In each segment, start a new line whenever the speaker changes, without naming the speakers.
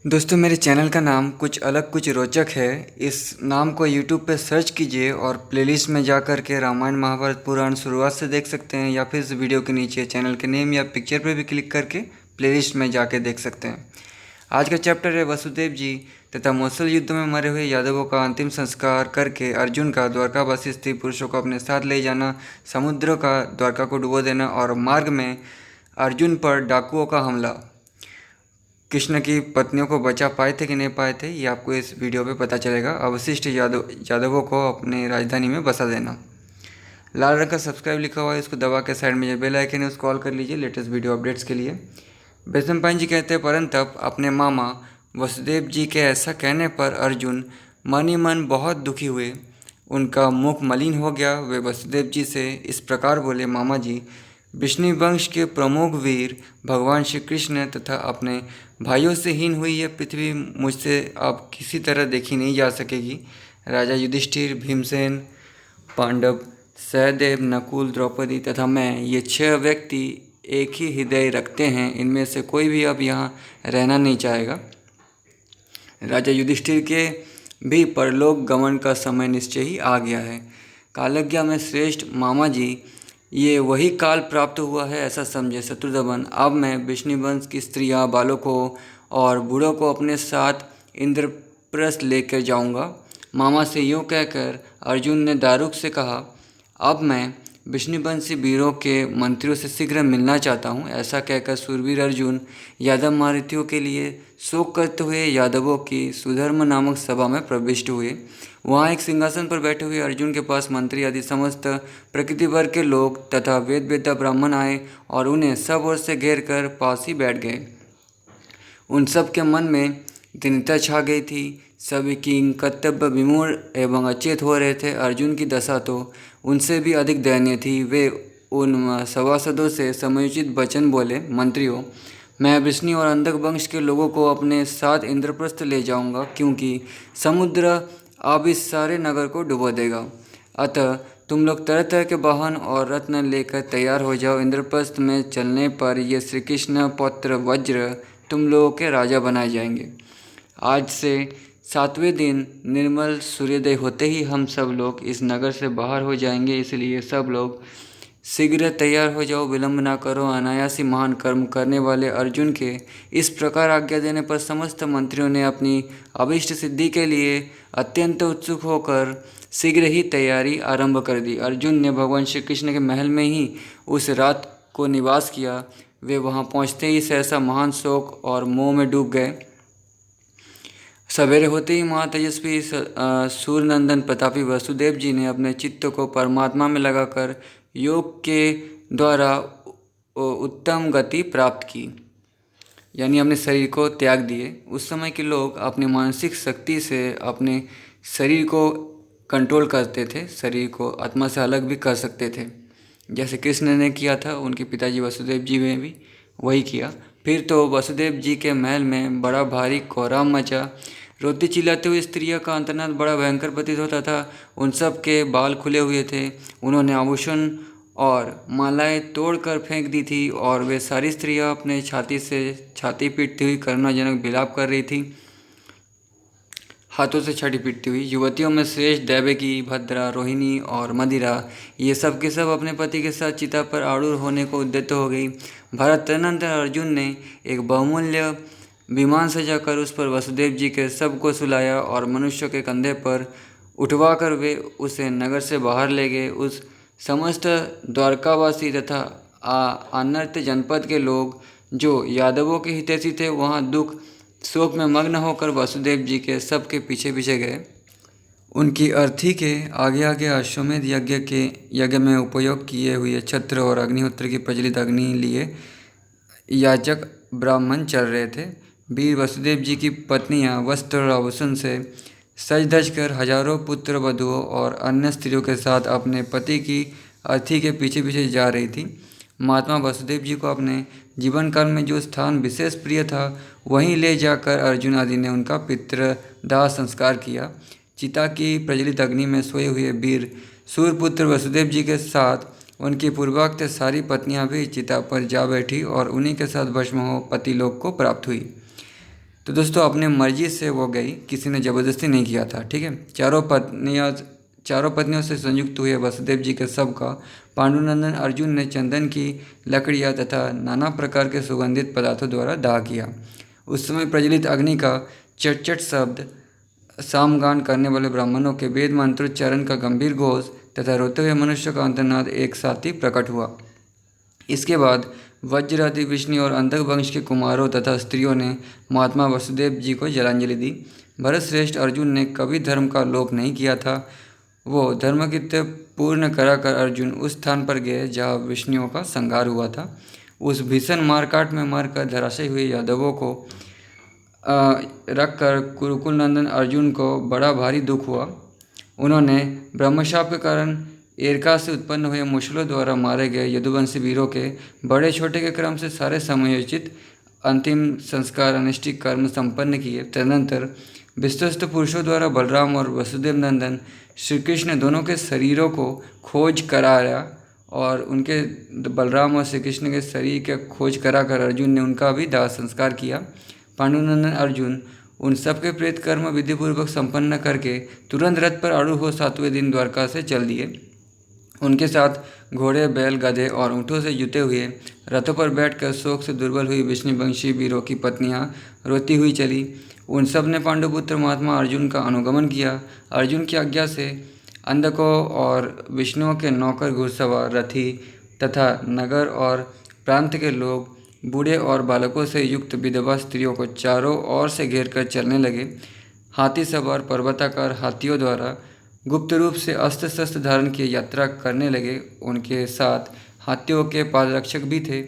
दोस्तों मेरे चैनल का नाम कुछ अलग कुछ रोचक है। इस नाम को यूट्यूब पे सर्च कीजिए और प्लेलिस्ट में जा कर के रामायण महाभारत पुराण शुरुआत से देख सकते हैं, या फिर इस वीडियो के नीचे चैनल के नेम या पिक्चर पर भी क्लिक करके प्लेलिस्ट में जाके देख सकते हैं। आज का चैप्टर है वसुदेव जी तथा मौसल युद्ध में मरे हुए यादवों का अंतिम संस्कार करके अर्जुन का द्वारकावासी स्त्री पुरुषों को अपने साथ ले जाना, समुद्र का द्वारका को डुबो देना और मार्ग में अर्जुन पर डाकुओं का हमला। कृष्ण की पत्नियों को बचा पाए थे कि नहीं पाए थे, ये आपको इस वीडियो पे पता चलेगा। अवशिष्ट यादवों को अपने राजधानी में बसा देना। लाल रंग का सब्सक्राइब लिखा हुआ है, इसको दबा के साइड में जो बेल आइकन है उसको कॉल कर लीजिए लेटेस्ट वीडियो अपडेट्स के लिए। वैशंपायन जी कहते हैं, परंतप अपने मामा वसुदेव जी के ऐसा कहने पर अर्जुन मन ही मन बहुत दुखी हुए। उनका मुख मलिन हो गया। वे वसुदेव जी से इस प्रकार बोले, मामा जी, विष्णु वंश के प्रमुख वीर भगवान श्री कृष्ण तथा अपने भाइयों से हीन हुई यह पृथ्वी मुझसे अब किसी तरह देखी नहीं जा सकेगी। राजा युधिष्ठिर, भीमसेन, पांडव, सहदेव, नकुल, द्रौपदी तथा मैं, ये 6 व्यक्ति एक ही हृदय रखते हैं। इनमें से कोई भी अब यहाँ रहना नहीं चाहेगा। राजा युधिष्ठिर के भी परलोक गमन का समय निश्चय ही आ गया है। कालज्ञा में श्रेष्ठ मामा जी, ये वही काल प्राप्त हुआ है ऐसा समझे शत्रुघ्न। अब मैं विष्णुवंश की स्त्रियां, बालकों और बूढ़ों को अपने साथ इंद्रप्रस्थ लेकर जाऊंगा। मामा से यूँ कहकर अर्जुन ने दारुक से कहा, अब मैं विष्णुवंशी वीरों के मंत्रियों से शीघ्र मिलना चाहता हूँ। ऐसा कहकर सूरवीर अर्जुन यादव महारथियों के लिए शोक करते हुए यादवों की सुधर्म नामक सभा में प्रविष्ट हुए। वहाँ एक सिंहासन पर बैठे हुए अर्जुन के पास मंत्री आदि समस्त प्रकृति वर्ग के लोग तथा वेद वेदा ब्राह्मण आए और उन्हें सब ओर से घेर कर पास ही बैठ गए। उन सब के मन में दीनता छा गई थी। सभी की कर्तव्य विमूढ़ एवं अचेत हो रहे थे। अर्जुन की दशा तो उनसे भी अधिक दयनीय थी। वे उन सभासदों से समयोचित वचन बोले, मंत्रियों, मैं वृष्णि और अंधक वंश के लोगों को अपने साथ इंद्रप्रस्थ ले जाऊंगा, क्योंकि समुद्र अब इस सारे नगर को डुबो देगा। अतः तुम लोग तरह तरह के वाहन और रत्न लेकर तैयार हो जाओ। इंद्रप्रस्थ में चलने पर ये श्री कृष्ण पौत्र वज्र तुम लोगों के राजा बनाए जाएंगे। आज से 7वें दिन निर्मल सूर्योदय होते ही हम सब लोग इस नगर से बाहर हो जाएंगे। इसलिए सब लोग शीघ्र तैयार हो जाओ, विलंब ना करो। अनायासी महान कर्म करने वाले अर्जुन के इस प्रकार आज्ञा देने पर समस्त मंत्रियों ने अपनी अभीष्ट सिद्धि के लिए अत्यंत उत्सुक होकर शीघ्र ही तैयारी आरंभ कर दी। अर्जुन ने भगवान श्री कृष्ण के महल में ही उस रात को निवास किया। वे वहां पहुंचते ही सहसा महान शोक और मोह में डूब गए। सवेरे होते ही महातेजस्वी सूर्यनंदन प्रतापी वसुदेव जी ने अपने चित्त को परमात्मा में लगाकर योग के द्वारा उत्तम गति प्राप्त की, यानी अपने शरीर को त्याग दिए। उस समय के लोग अपनी मानसिक शक्ति से अपने शरीर को कंट्रोल करते थे, शरीर को आत्मा से अलग भी कर सकते थे, जैसे कृष्ण ने किया था। उनके पिताजी वसुदेव जी ने भी वही किया। फिर तो वसुदेव जी के महल में बड़ा भारी कोहराम मचा। रोती चिल्लाते हुए स्त्रियों का अंतर्नाद बड़ा भयंकर प्रतीत होता था। उन सब के बाल खुले हुए थे। उन्होंने आभूषण और मालाएं तोड़कर फेंक दी थी और वे सारी स्त्रियां अपने छाती से छाती पीटती हुई करुणाजनक विलाप कर रही थी, हाथों से छड़ी पीटती हुई। युवतियों में श्रेष्ठ दैवकी, भद्रा, रोहिणी और मदिरा, ये सब के सब अपने पति के साथ चिता पर आरूढ़ होने को उद्यत हो गई। भरत तदनंतर अर्जुन ने एक बहुमूल्य विमान सजाकर उस पर वसुदेव जी के सबको सुलाया और मनुष्यों के कंधे पर उठवाकर वे उसे नगर से बाहर ले गए। उस समस्त द्वारकावासी तथा अनर्त जनपद के लोग जो यादवों के हितैषी थे, वहाँ दुख शोक में मग्न होकर वसुदेव जी के सबके पीछे पीछे गए। उनकी अर्थी के आगे आगे अश्वमेध यज्ञ में उपयोग किए हुए छत्र और अग्निहोत्र की प्रज्वलित अग्नि लिए याचक ब्राह्मण चल रहे थे। वीर वसुदेव जी की पत्नियां वस्त्र और आभूषण से सज धज कर हजारों पुत्र वधुओं और अन्य स्त्रियों के साथ अपने पति की अर्थी के पीछे पीछे जा रही थी। महात्मा वसुदेव जी को अपने जीवन काल में जो स्थान विशेष प्रिय था, वहीं ले जाकर अर्जुन आदि ने उनका पितृदाह संस्कार किया। चिता की प्रज्वलित अग्नि में सोए हुए वीर सूर्यपुत्र वसुदेव जी के साथ उनकी पूर्वोक्त सारी पत्नियां भी चिता पर जा बैठी और उन्हीं के साथ भस्म हो पति लोक को प्राप्त हुई। तो दोस्तों अपने मर्जी से वो गई, किसी ने ज़बरदस्ती नहीं किया था। ठीक है। चारों पत्नियों से संयुक्त हुए वसुदेव जी के शव का पांडुनंदन अर्जुन ने चंदन की लकड़ियाँ तथा नाना प्रकार के सुगंधित पदार्थों द्वारा दाह किया। उस समय प्रज्वलित अग्नि का चट शब्द, सामगान करने वाले ब्राह्मणों के वेद मंत्रोच्चारण का गंभीर घोष तथा रोते हुए मनुष्य का अंतर्नाद एक साथ ही प्रकट हुआ। इसके बाद वज्रादि विष्णु और अंधक वंश के कुमारों तथा स्त्रियों ने महात्मा वसुदेव जी को जलांजलि दी। भरत श्रेष्ठ अर्जुन ने कभी धर्म का लोप नहीं किया था। वो धर्मकृत्य पूर्ण कराकर अर्जुन उस स्थान पर गए जहाँ विष्णुओं का संहार हुआ था। उस भीषण मारकाट में मारकर धराशायी हुए यादवों को रखकर कुरुकुल नंदन अर्जुन को बड़ा भारी दुख हुआ। उन्होंने ब्रह्मशाप के कारण एरका से उत्पन्न हुए मुश्लों द्वारा मारे गए यदुवंशी वीरों के बड़े छोटे के क्रम से सारे समयोचित अंतिम संस्कार अनिष्टिक कर्म संपन्न किए। तदनंतर विश्वस्त पुरुषों द्वारा बलराम और वसुदेव नंदन श्री कृष्ण दोनों के शरीरों को खोज कराया और उनके बलराम और श्री कृष्ण के शरीर के खोज कराकर अर्जुन ने उनका भी दाह संस्कार किया। पांडुनंदन अर्जुन उन सबके प्रेत कर्म विधिपूर्वक संपन्न करके तुरंत रथ पर आरूढ़ हो 7वें दिन द्वारका से चल दिए। उनके साथ घोड़े, बैल, गधे और ऊँटों से जुते हुए रथों पर बैठकर शोक से दुर्बल हुई विष्णुवंशी वीरों की पत्नियां रोती हुई चली। उन सब ने पांडुपुत्र महात्मा अर्जुन का अनुगमन किया। अर्जुन की आज्ञा से अंधकों और विष्णुओं के नौकर, घुड़सवार, रथी तथा नगर और प्रांत के लोग बूढ़े और बालकों से युक्त विधवा स्त्रियों को चारों ओर से घेर कर चलने लगे। हाथी सवार पर्वताकार हाथियों द्वारा गुप्त रूप से अस्त्र शस्त्र धारण किए यात्रा करने लगे। उनके साथ हाथियों के पादरक्षक भी थे।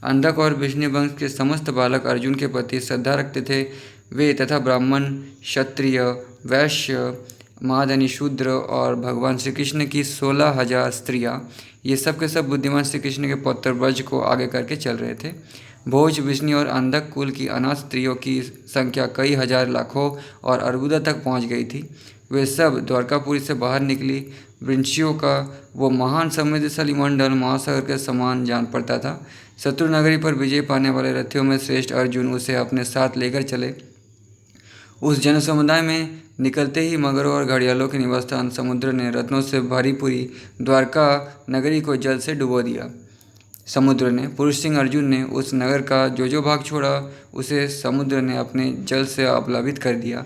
अंधक और विष्णुवंश के समस्त बालक अर्जुन के प्रति श्रद्धा रखते थे। वे तथा ब्राह्मण, क्षत्रिय, वैश्य, महाधनी, शूद्र और भगवान श्री कृष्ण की 16,000 स्त्रियां, ये सब के सब बुद्धिमान श्री कृष्ण के पौत्र ब्रज को आगे करके चल रहे थे। भोज, विष्णु और अंधक कुल की अनाथ स्त्रियों की संख्या कई हजार, लाखों और अर्बुदा तक पहुंच गई थी। वे सब द्वारकापुरी से बाहर निकली। वृंशियों का वो महान समृद्धशाली मंडल महासागर के समान जान पड़ता था। शत्रु नगरी पर विजय पाने वाले रथियों में श्रेष्ठ अर्जुन उसे अपने साथ लेकर चले। उस जनसमुदाय में निकलते ही मगरों और घड़ियालों के निवास स्थान समुद्र ने रत्नों से भरी पूरी द्वारका नगरी को जल से डुबो दिया। समुद्र ने, पुरुष सिंह अर्जुन ने उस नगर का जो भाग छोड़ा उसे समुद्र ने अपने जल से आप्लावित कर दिया।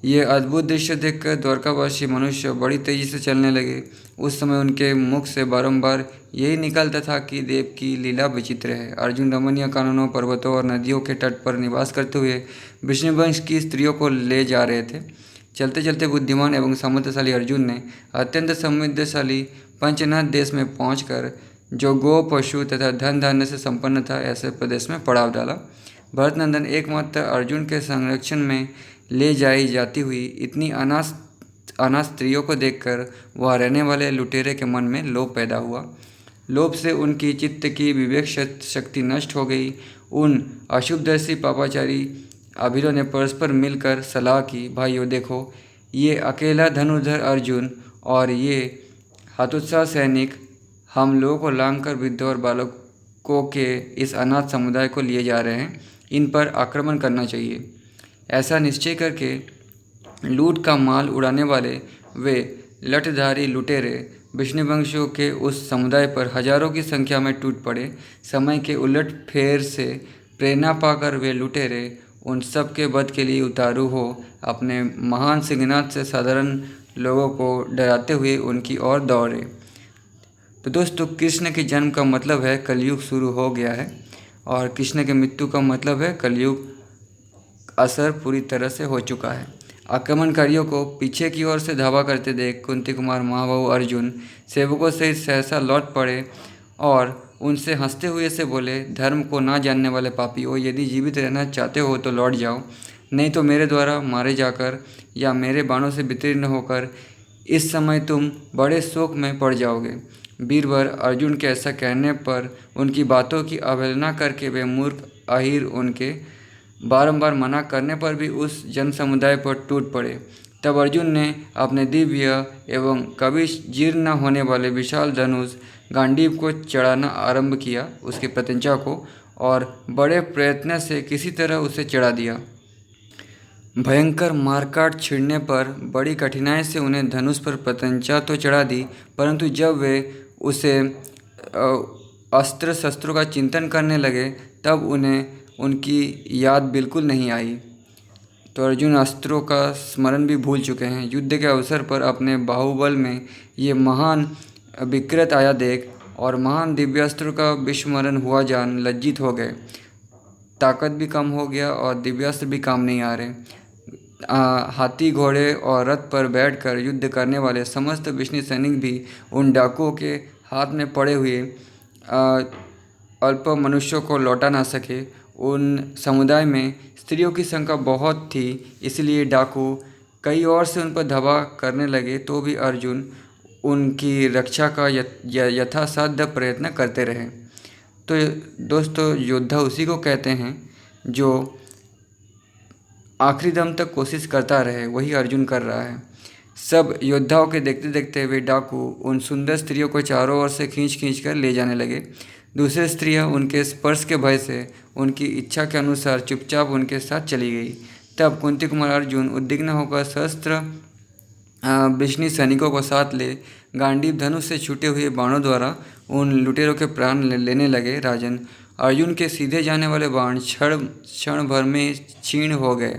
ये अद्भुत दृश्य देखकर द्वारकावासी मनुष्य बड़ी तेजी से चलने लगे। उस समय उनके मुख से बारंबार यही निकलता था कि देव की लीला विचित्र है। अर्जुन रमणीय काननों, पर्वतों और नदियों के तट पर निवास करते हुए विष्णुवंश की स्त्रियों को ले जा रहे थे। चलते चलते बुद्धिमान एवं सामर्थ्यशाली अर्जुन ने अत्यंत समृद्धशाली पंचनाथ देश में पहुंचकर, जो गो, पशु तथा धन धान्य से संपन्न था, ऐसे प्रदेश में पड़ाव डाला। भरतनंदन एकमात्र अर्जुन के संरक्षण में ले जाई जाती हुई इतनी अनाथ स्त्रियों को देखकर वहाँ रहने वाले लुटेरे के मन में लोभ पैदा हुआ। लोभ से उनकी चित्त की विवेक शक्ति नष्ट हो गई। उन अशुभदर्शी पापाचारी अभिरों ने परस्पर मिलकर सलाह की, भाइयों देखो, ये अकेला धनुर्धर अर्जुन और ये हतोत्साह सैनिक हम लोगों को लांघ कर वृद्धों और बालकों के इस अनाथ समुदाय को लिए जा रहे हैं। इन पर आक्रमण करना चाहिए। ऐसा निश्चय करके लूट का माल उड़ाने वाले वे लठधारी लुटेरे विष्णुवंशियों के उस समुदाय पर हजारों की संख्या में टूट पड़े। समय के उलट फेर से प्रेरणा पाकर वे लुटेरे उन सब के वध के लिए उतारू हो अपने महान सिंहनाद से साधारण लोगों को डराते हुए उनकी ओर दौड़े। तो दोस्तों, कृष्ण के जन्म का मतलब है कलयुग शुरू हो गया है, और कृष्ण के मृत्यु का मतलब है कलयुग असर पूरी तरह से हो चुका है। आक्रमणकारियों को पीछे की ओर से धावा करते देख कुंती कुमार महाबाहु अर्जुन सेवकों से सहसा लौट पड़े और उनसे हंसते हुए से बोले, धर्म को ना जानने वाले पापियों, यदि जीवित रहना चाहते हो तो लौट जाओ, नहीं तो मेरे द्वारा मारे जाकर या मेरे बाणों से वितीर्ण होकर इस समय तुम बड़े शोक में पड़ जाओगे। वीरवर अर्जुन के ऐसा कहने पर उनकी बातों की अवहेलना करके वे मूर्ख अहीर उनके बारंबार मना करने पर भी उस जन समुदाय पर टूट पड़े। तब अर्जुन ने अपने दिव्य एवं कभी जीर्ण न होने वाले विशाल धनुष गांडीव को चढ़ाना आरंभ किया, उसकी प्रत्यंचा को, और बड़े प्रयत्न से किसी तरह उसे चढ़ा दिया। भयंकर मारकाट छिड़ने पर बड़ी कठिनाई से उन्हें धनुष पर प्रत्यंचा तो चढ़ा दी, परंतु जब वे उसे अस्त्र शस्त्रों का चिंतन करने लगे तब उन्हें उनकी याद बिल्कुल नहीं आई। तो अर्जुन अस्त्रों का स्मरण भी भूल चुके हैं। युद्ध के अवसर पर अपने बाहुबल में ये महान विकृत आया देख और महान दिव्यास्त्रों का विस्मरण हुआ जान लज्जित हो गए। ताकत भी कम हो गया और दिव्यास्त्र भी काम नहीं आ रहे। हाथी घोड़े और रथ पर बैठकर युद्ध करने वाले समस्त विष्णु सैनिक भी उन डाकुओं के हाथ में पड़े हुए अल्प मनुष्यों को लौटा ना सके। उन समुदाय में स्त्रियों की संख्या बहुत थी, इसलिए डाकू कई ओर से उन पर धावा करने लगे, तो भी अर्जुन उनकी रक्षा का यथासाध्य प्रयत्न करते रहे। तो दोस्तों, योद्धा उसी को कहते हैं जो आखिरी दम तक कोशिश करता रहे, वही अर्जुन कर रहा है। सब योद्धाओं के देखते देखते वे डाकू उन सुंदर स्त्रियों को चारों ओर से खींच खींच कर ले जाने लगे। दूसरी स्त्रियां उनके स्पर्श के भय से उनकी इच्छा के अनुसार चुपचाप उनके साथ चली गई। तब कुंती कुमार अर्जुन उद्विग्न होकर सहस्त्र विष्णु सैनिकों को साथ ले गांडीव धनुष से छूटे हुए बाणों द्वारा उन लुटेरों के प्राण लेने लगे। राजन, अर्जुन के सीधे जाने वाले बाण क्षण भर में क्षीण हो गए।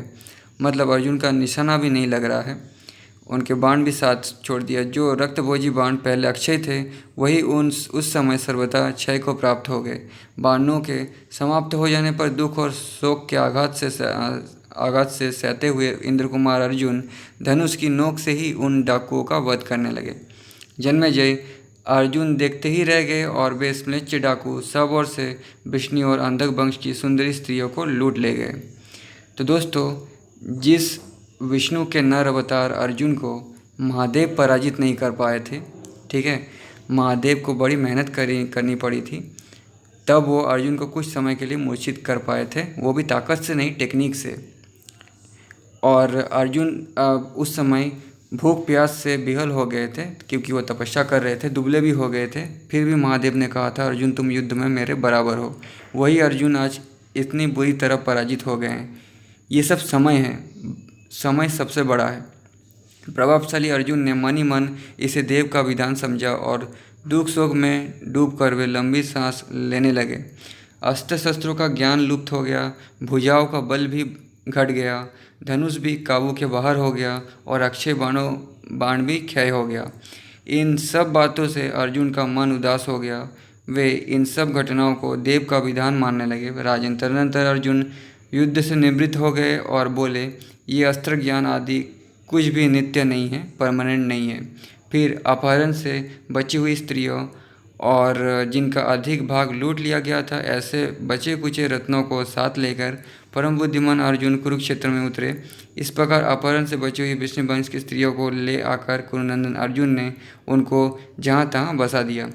मतलब अर्जुन का निशाना भी नहीं लग रहा है, उनके बाण भी साथ छोड़ दिया। जो रक्तभोजी बाण पहले अक्षय थे, वही उस समय सर्वथा क्षय को प्राप्त हो गए। बाणों के समाप्त हो जाने पर दुख और शोक के आघात से सहते हुए इंद्र कुमार अर्जुन धनुष की नोक से ही उन डाकुओं का वध करने लगे। जन्मेजय अर्जुन देखते ही रह गए और वे स्मृच डाकू सब ओर से विष्णु और अंधक वंश की सुंदरी स्त्रियों को लूट ले गए। तो दोस्तों, जिस विष्णु के नर अवतार अर्जुन को महादेव पराजित नहीं कर पाए थे, ठीक है, महादेव को बड़ी मेहनत करनी पड़ी थी, तब वो अर्जुन को कुछ समय के लिए मूर्छित कर पाए थे, वो भी ताकत से नहीं, टेक्निक से। और अर्जुन उस समय भूख प्यास से बिहल हो गए थे, क्योंकि वो तपस्या कर रहे थे, दुबले भी हो गए थे। फिर भी महादेव ने कहा था, अर्जुन तुम युद्ध में मेरे बराबर हो। वही अर्जुन आज इतनी बुरी तरह पराजित हो गए हैं। ये सब समय है, समय सबसे बड़ा है। प्रभावशाली अर्जुन ने मन ही मन इसे देव का विधान समझा और दुख शोक में डूबकर वे लंबी सांस लेने लगे। अस्त्र शस्त्रों का ज्ञान लुप्त हो गया, भुजाओं का बल भी घट गया, धनुष भी काबू के बाहर हो गया और अक्षय बाण भी क्षय हो गया। इन सब बातों से अर्जुन का मन उदास हो गया। वे इन सब घटनाओं को देव का विधान मानने लगे। राजन, तदनंतर अर्जुन युद्ध से निवृत्त हो गए और बोले, ये अस्त्र ज्ञान आदि कुछ भी नित्य नहीं है, परमानेंट नहीं है। फिर अपहरण से बची हुई स्त्रियों और जिनका अधिक भाग लूट लिया गया था, ऐसे बचे कुचे रत्नों को साथ लेकर परम बुद्धिमान अर्जुन कुरुक्षेत्र में उतरे। इस प्रकार अपहरण से बची हुई विष्णु वंश की स्त्रियों को ले आकर कुरुनंदन अर्जुन ने उनको जहाँ तहाँ बसा दिया।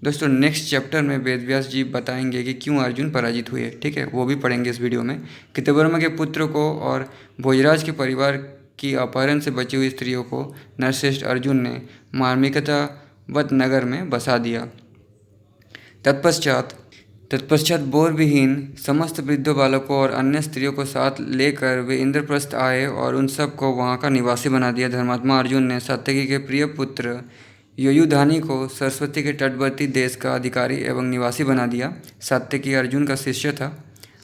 दोस्तों, नेक्स्ट चैप्टर में वेदव्यास जी बताएंगे कि क्यों अर्जुन पराजित हुए, ठीक है, वो भी पढ़ेंगे इस वीडियो में। कृतवर्मा के पुत्र को और भोजराज के परिवार की अपहरण से बची हुई स्त्रियों को नरश्रेष्ठ अर्जुन ने मार्मिकतावत नगर में बसा दिया। तत्पश्चात बोर विहीन समस्त वृद्धों बालकों और अन्य स्त्रियों को साथ लेकर वे इंद्रप्रस्थ आए और उन सब को वहाँ का निवासी बना दिया। धर्मात्मा अर्जुन ने सात्यकी के प्रिय पुत्र युयुधानी को सरस्वती के तटवर्ती देश का अधिकारी एवं निवासी बना दिया। सात्यकी अर्जुन का शिष्य था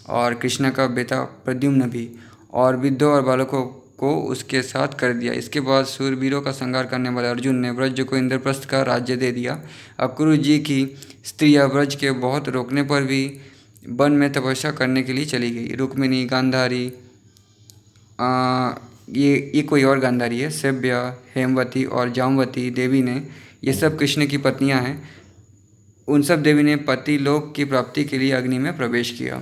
और कृष्ण का बेटा प्रद्युम्न भी, और वृद्धों और बालकों को उसके साथ कर दिया। इसके बाद सूरवीरों का संहार करने वाले अर्जुन ने व्रज को इंद्रप्रस्थ का राज्य दे दिया। अक्रूर जी की स्त्रियां व्रज के बहुत रोकने पर भी वन में तपस्या करने के लिए चली गई। रुक्मिणी, गांधारी, ये कोई और गांधारी है, सेव्या, हेमवती और जामवती देवी ने, ये सब कृष्ण की पत्नियां हैं। उन सब देवी ने पति लोक की प्राप्ति के लिए अग्नि में प्रवेश किया।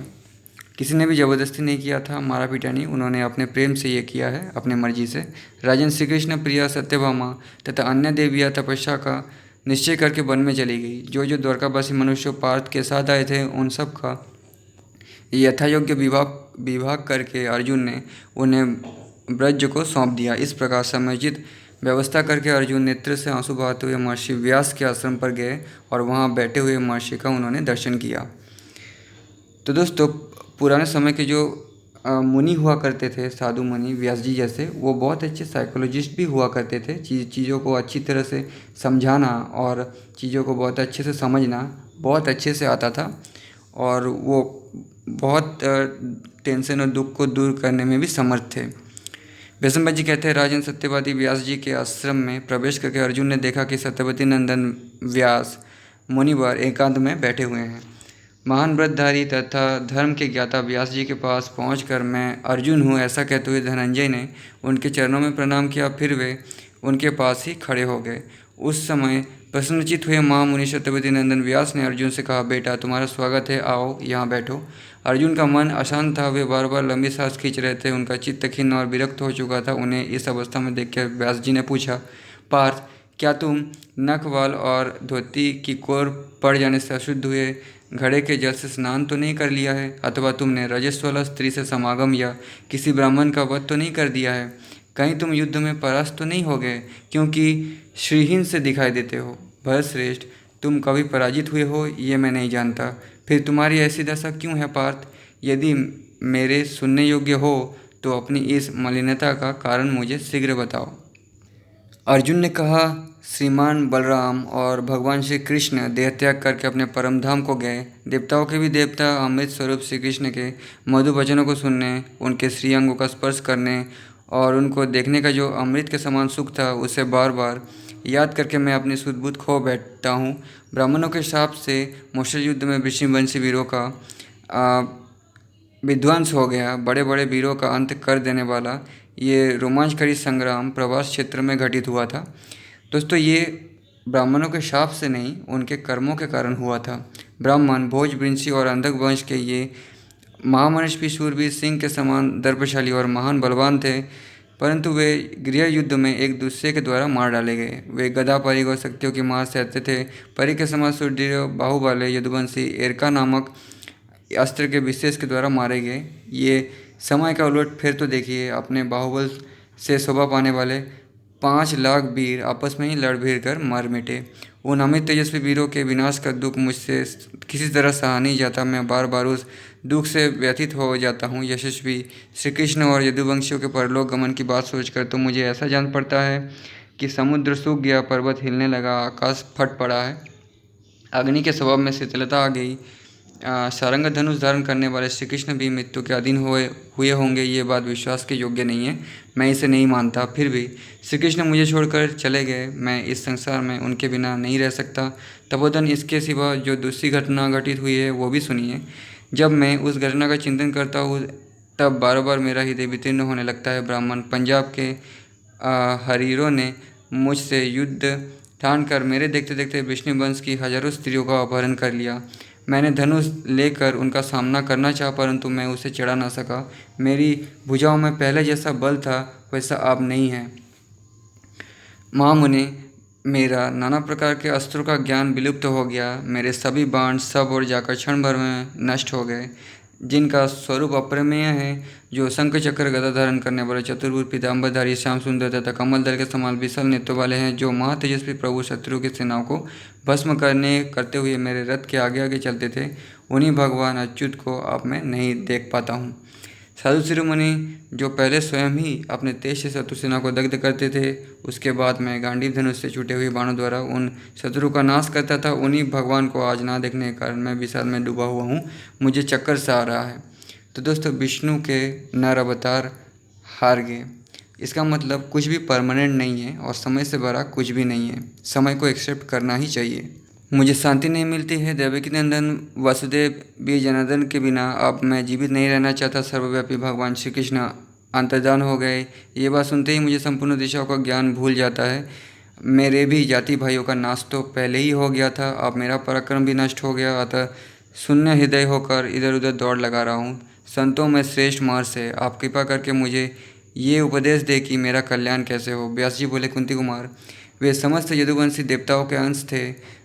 किसी ने भी ज़बरदस्ती नहीं किया था, मारा पीटा नहीं, उन्होंने अपने प्रेम से ये किया है, अपने मर्जी से। राजन, श्री कृष्ण, प्रिया, सत्यभामा तथा अन्य देवियाँ तपस्या का निश्चय करके वन में चली गई। जो जो द्वारकावासी मनुष्य पार्थ के साथ आए थे, उन सब का यथायोग्य विभाग करके अर्जुन ने उन्हें ब्रज को सौंप दिया। इस प्रकार समुचित व्यवस्था करके अर्जुन नेत्र से आंसू बहाते हुए महर्षि व्यास के आश्रम पर गए और वहाँ बैठे हुए महर्षि का उन्होंने दर्शन किया। तो दोस्तों, पुराने समय के जो मुनि हुआ करते थे, साधु मुनि व्यास जी जैसे, वो बहुत अच्छे साइकोलॉजिस्ट भी हुआ करते थे। चीज़ों को अच्छी तरह से समझाना और चीज़ों को बहुत अच्छे से समझना बहुत अच्छे से आता था। और वो बहुत टेंशन और दुख को दूर करने में भी समर्थ थे। वैष्णव जी कहते हैं, राजन सत्यवादी व्यास जी के आश्रम में प्रवेश करके अर्जुन ने देखा कि सत्यवती नंदन व्यास मुनिवर एकांत में बैठे हुए हैं। महान व्रतधारी तथा धर्म के ज्ञाता व्यास जी के पास पहुंचकर मैं अर्जुन हूँ ऐसा कहते हुए धनंजय ने उनके चरणों में प्रणाम किया। फिर वे उनके पास ही खड़े हो गए। उस समय प्रसन्नचित हुए महामुनि सत्यवती नंदन व्यास ने अर्जुन से कहा, बेटा तुम्हारा स्वागत है, आओ यहाँ बैठो। अर्जुन का मन अशांत था, वे बार बार लंबी सांस खींच रहे थे। उनका चित्त खिन्न और विरक्त हो चुका था। उन्हें इस अवस्था में देखकर व्यास जी ने पूछा, पार्थ, क्या तुम नख वाल और धोती की कोर पड़ जाने से अशुद्ध हुए घड़े के जल से स्नान तो नहीं कर लिया है? अथवा तुमने रजस्वला स्त्री से समागम या किसी ब्राह्मण का वध तो नहीं कर दिया है? कहीं तुम युद्ध में परास्त तो नहीं हो गए, क्योंकि श्रीहीन से दिखाई देते हो? भरतश्रेष्ठ, तुम कभी पराजित हुए हो ये मैं नहीं जानता, फिर तुम्हारी ऐसी दशा क्यों है पार्थ? यदि मेरे सुनने योग्य हो तो अपनी इस मलिनता का कारण मुझे शीघ्र बताओ। अर्जुन ने कहा, श्रीमान बलराम और भगवान श्री कृष्ण देहत्याग करके अपने परम धाम को गए। देवताओं के भी देवता अमृत स्वरूप श्री कृष्ण के मधु वचनों को सुनने, उनके श्री अंगों का स्पर्श करने और उनको देखने का जो अमृत के समान सुख था, उसे बार बार याद करके मैं अपनी सुध बुध खो बैठता हूँ। ब्राह्मणों के शाप से मुश्किल युद्ध में वृषिवंशी वीरों का विध्वंस हो गया। बड़े बड़े वीरों का अंत कर देने वाला ये रोमांचकारी संग्राम प्रवास क्षेत्र में घटित हुआ था। दोस्तों, ये ब्राह्मणों के शाप से नहीं, उनके कर्मों के कारण हुआ था। ब्राह्मण भोज, वृंशी और अंधक वंश के ये महामनुष्य शूरवीर सिंह के समान दर्पशाली और महान बलवान थे, परंतु वे गृह युद्ध में एक दूसरे के द्वारा मार डाले गए। वे गदा, परिघ और शक्तियों की मार सहते थे। परी के समान सुदृढ़ बाहु वाले यदुवंशी एरका नामक अस्त्र के विशेष के द्वारा मारे गए। ये समय का उलट फिर तो देखिए, अपने बाहुबल से शोभा पाने वाले 5 लाख वीर आपस में ही लड़ भिड़ कर मर मिटे। उन अमित तेजस्वी वीरों के विनाश का दुख मुझसे किसी तरह सहा नहीं जाता। मैं बार बार उस दुख से व्यथित हो जाता हूँ। यशस्वी श्री कृष्ण और यदुवंशियों के परलोक गमन की बात सोचकर तो मुझे ऐसा जान पड़ता है कि समुद्र सूख गया, पर्वत हिलने लगा, आकाश फट पड़ा है, अग्नि के स्वभाव में शीतलता आ गई। सारंग धनुष धारण करने वाले श्री कृष्ण भी मृत्यु के अधीन हुए होंगे, ये बात विश्वास के योग्य नहीं है। मैं इसे नहीं मानता। फिर भी श्री कृष्ण मुझे छोड़कर चले गए। मैं इस संसार में उनके बिना नहीं रह सकता। तपोधन, इसके सिवा जो दूसरी घटना घटित हुई है वो भी सुनिए। जब मैं उस घटना का चिंतन करता हूँ तब बार बार मेरा हृदय वितीर्ण होने लगता है। ब्राह्मण पंजाब के हरीरों ने मुझसे युद्ध ठान कर मेरे देखते देखते विष्णु वंश की हजारों स्त्रियों का अपहरण कर लिया। मैंने धनुष लेकर उनका सामना करना चाहा, परंतु मैं उसे चढ़ा ना सका। मेरी भुजाओं में पहले जैसा बल था वैसा अब नहीं है। महामुनि, मेरा नाना प्रकार के अस्त्रों का ज्ञान विलुप्त हो गया। मेरे सभी बाण सब ओर जाकर क्षण भर में नष्ट हो गए। जिनका स्वरूप अप्रमेय है, जो शंख चक्र गदा धारण करने वाले चतुर्भुज पीताम्बरधारी श्याम सुंदर तथा कमल दल के समान विशाल नेत्रों वाले हैं, जो महातेजस्वी प्रभु शत्रु की सेनाओं को भस्म करते हुए मेरे रथ के आगे आगे चलते थे, उन्हीं भगवान अच्युत को अब मैं नहीं देख पाता हूँ। साधु शिरोमणि, जो पहले स्वयं ही अपने तेज से शत्रु सेना को दग्ध करते थे, उसके बाद मैं गांडीव धनुष से छूटे हुए बाणों द्वारा उन शत्रु का नाश करता था, उन्हीं भगवान को आज ना देखने के कारण मैं विषाद में डूबा हुआ हूँ। मुझे चक्कर सा आ रहा है। तो दोस्तों, विष्णु के नर अवतार हार गए। इसका मतलब कुछ भी परमानेंट नहीं है और समय से बड़ा कुछ भी नहीं है। समय को एक्सेप्ट करना ही चाहिए। मुझे शांति नहीं मिलती है। देवकी नंदन वासुदेव वीर जनार्दन के बिना अब मैं जीवित नहीं रहना चाहता। सर्वव्यापी भगवान श्री कृष्ण अंतर्धान हो गए। ये बात सुनते ही मुझे संपूर्ण दिशाओं का ज्ञान भूल जाता है। मेरे भी जाति भाइयों का नाश तो पहले ही हो गया था, अब मेरा पराक्रम भी नष्ट हो गया। अतः शून्य हृदय होकर इधर उधर दौड़ लगा रहा हूँ। संतों में श्रेष्ठ मार्स है। आप कृपा करके मुझे ये उपदेश दे कि मेरा कल्याण कैसे हो। व्यास जी बोले, कुंती कुमार, वे समस्त यदुवंशी देवताओं के अंश थे।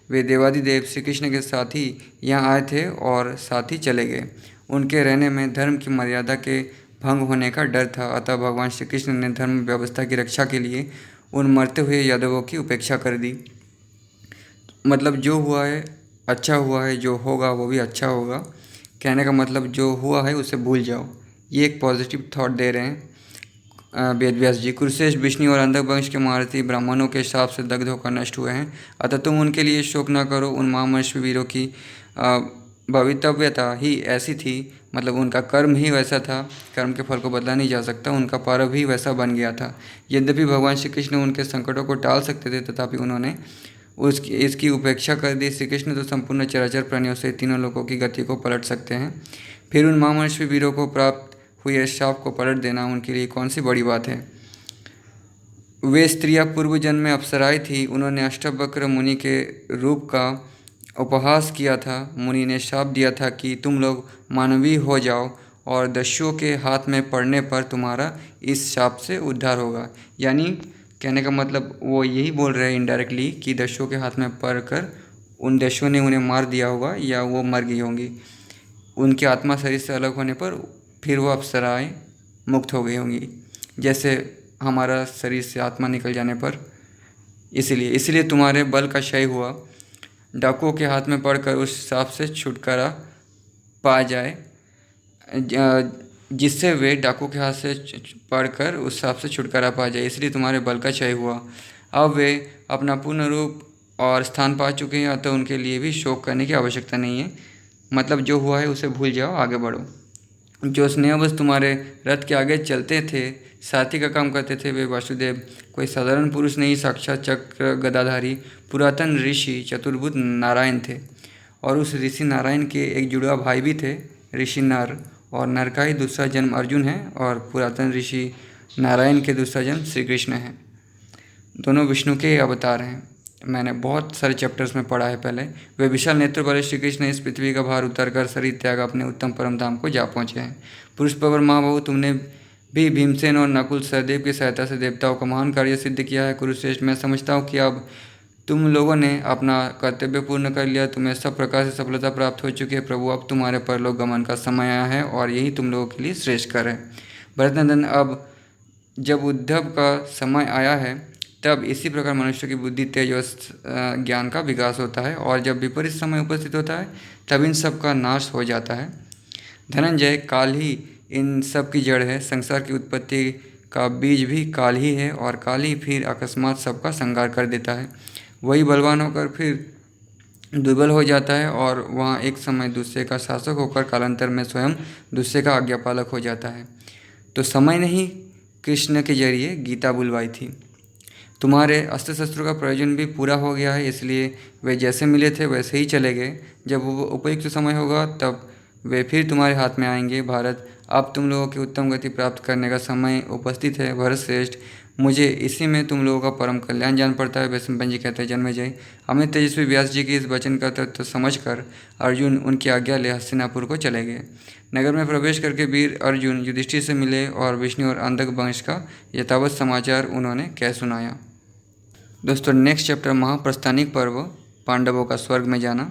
वे देवादिदेव श्री कृष्ण के साथ ही यहाँ आए थे और साथ ही चले गए। उनके रहने में धर्म की मर्यादा के भंग होने का डर था। अतः भगवान श्री कृष्ण ने धर्म व्यवस्था की रक्षा के लिए उन मरते हुए यादवों की उपेक्षा कर दी। मतलब जो हुआ है अच्छा हुआ है, जो होगा वो भी अच्छा होगा। कहने का मतलब जो हुआ है उसे भूल जाओ। ये एक पॉजिटिव थॉट दे रहे हैं वेद व्यास जी। कुरुश्रेष्ठ विष्णु और अंधक वंश के महारथी ब्राह्मणों के शाप से दग्ध होकर नष्ट हुए हैं, अतः तुम उनके लिए शोक न करो। उन महामनुष्य वीरों की भवितव्यता ही ऐसी थी, मतलब उनका कर्म ही वैसा था, कर्म के फल को बदला नहीं जा सकता, उनका प्रारब्ध ही वैसा बन गया था। यद्यपि भगवान श्री कृष्ण उनके संकटों को टाल सकते थे, तथापि उन्होंने इसकी उपेक्षा कर दी। श्री कृष्ण तो संपूर्ण चराचर प्राणियों से तीनों लोगों की गति को पलट सकते हैं, फिर उन महामनुष्य वीरों को प्राप्त हुए शाप को पलट देना उनके लिए कौन सी बड़ी बात है। वे स्त्रियां पूर्व जन्म में अप्सराएं थी, उन्होंने अष्टवक्र मुनि के रूप का उपहास किया था। मुनि ने शाप दिया था कि तुम लोग मानवीय हो जाओ और दस्युओं के हाथ में पड़ने पर तुम्हारा इस शाप से उद्धार होगा। यानी कहने का मतलब वो यही बोल रहे हैं इनडायरेक्टली कि दस्युओं के हाथ में पड़कर उन दस्युओं ने उन्हें मार दिया होगा या वो मर गई होंगी। उनकी आत्मा शरीर से अलग होने पर फिर वो अप्सराएं मुक्त हो गई होंगी, जैसे हमारा शरीर से आत्मा निकल जाने पर। इसलिए तुम्हारे बल का क्षय हुआ, डाकुओं के हाथ में पड़कर उस शाप से छुटकारा पा जाए, जिससे वे डाकुओं के हाथ से पड़कर उस शाप से छुटकारा पा जाए, इसलिए तुम्हारे बल का क्षय हुआ। अब वे अपना पूर्ण रूप और स्थान पा चुके हैं, अतः उनके लिए भी शोक करने की आवश्यकता नहीं है। मतलब जो हुआ है उसे भूल जाओ, आगे बढ़ो। जो स्नेहवश तुम्हारे रथ के आगे चलते थे, साथी का काम करते थे, वे वासुदेव कोई साधारण पुरुष नहीं, साक्षात चक्र गदाधारी पुरातन ऋषि चतुर्भुज नारायण थे। और उस ऋषि नारायण के एक जुड़वा भाई भी थे, ऋषि नर, और नर का ही दूसरा जन्म अर्जुन है और पुरातन ऋषि नारायण के दूसरा जन्म श्री कृष्ण है। दोनों विष्णु के अवतार हैं। मैंने बहुत सारे चैप्टर्स में पढ़ा है पहले। वे विशाल नेत्र वाले श्री कृष्ण इस पृथ्वी का भार उतार कर शरीर त्याग अपने उत्तम परम धाम को जा पहुँचे हैं। पुरुष प्रवर महाबाहु, तुमने भी भीमसेन और नकुल सहदेव की सहायता से देवताओं का महान कार्य सिद्ध किया है। कुरुश्रेष्ठ, मैं समझता हूँ कि अब तुम लोगों ने अपना कर्तव्य पूर्ण कर लिया, तुम्हें सब प्रकार से सफलता प्राप्त हो चुकी है। प्रभु, अब तुम्हारे परलोक गमन का समय आया है और यही तुम लोगों के लिए श्रेष्ठ कर है। भरतनंदन, अब जब उद्धव का समय आया है, तब इसी प्रकार मनुष्य की बुद्धि, तेज और ज्ञान का विकास होता है, और जब विपरीत समय उपस्थित होता है तब इन सब का नाश हो जाता है। धनंजय, काल ही इन सब की जड़ है। संसार की उत्पत्ति का बीज भी काल ही है, और काल ही फिर अकस्मात सबका संहार कर देता है। वही बलवान होकर फिर दुर्बल हो जाता है, और वहाँ एक समय दूसरे का शासक होकर कालांतर में स्वयं दूसरे का आज्ञापालक हो जाता है। तो समय ने ही कृष्ण के जरिए गीता बुलवाई थी। तुम्हारे अस्त्र शस्त्रों का प्रयोजन भी पूरा हो गया है, इसलिए वे जैसे मिले थे वैसे ही चले गए। जब वो उपयुक्त समय होगा तब वे फिर तुम्हारे हाथ में आएंगे। भारत, अब तुम लोगों की उत्तम गति प्राप्त करने का समय उपस्थित है। भरत श्रेष्ठ, मुझे इसी में तुम लोगों का परम कल्याण जान पड़ता है। वैश्वपन जी कहते हैं, जन्मेजय, अमित तेजस्वी व्यास जी की इस वचन का तत्व समझकर अर्जुन उनकी आज्ञा ले हस्तिनापुर को चले गए। नगर में प्रवेश करके वीर अर्जुन युधिष्ठिर से मिले और विष्णु और अंधक वंश का यथावत समाचार उन्होंने कह सुनाया। दोस्तों, नेक्स्ट चैप्टर महाप्रस्थानिक पर्व, पांडवों का स्वर्ग में जाना।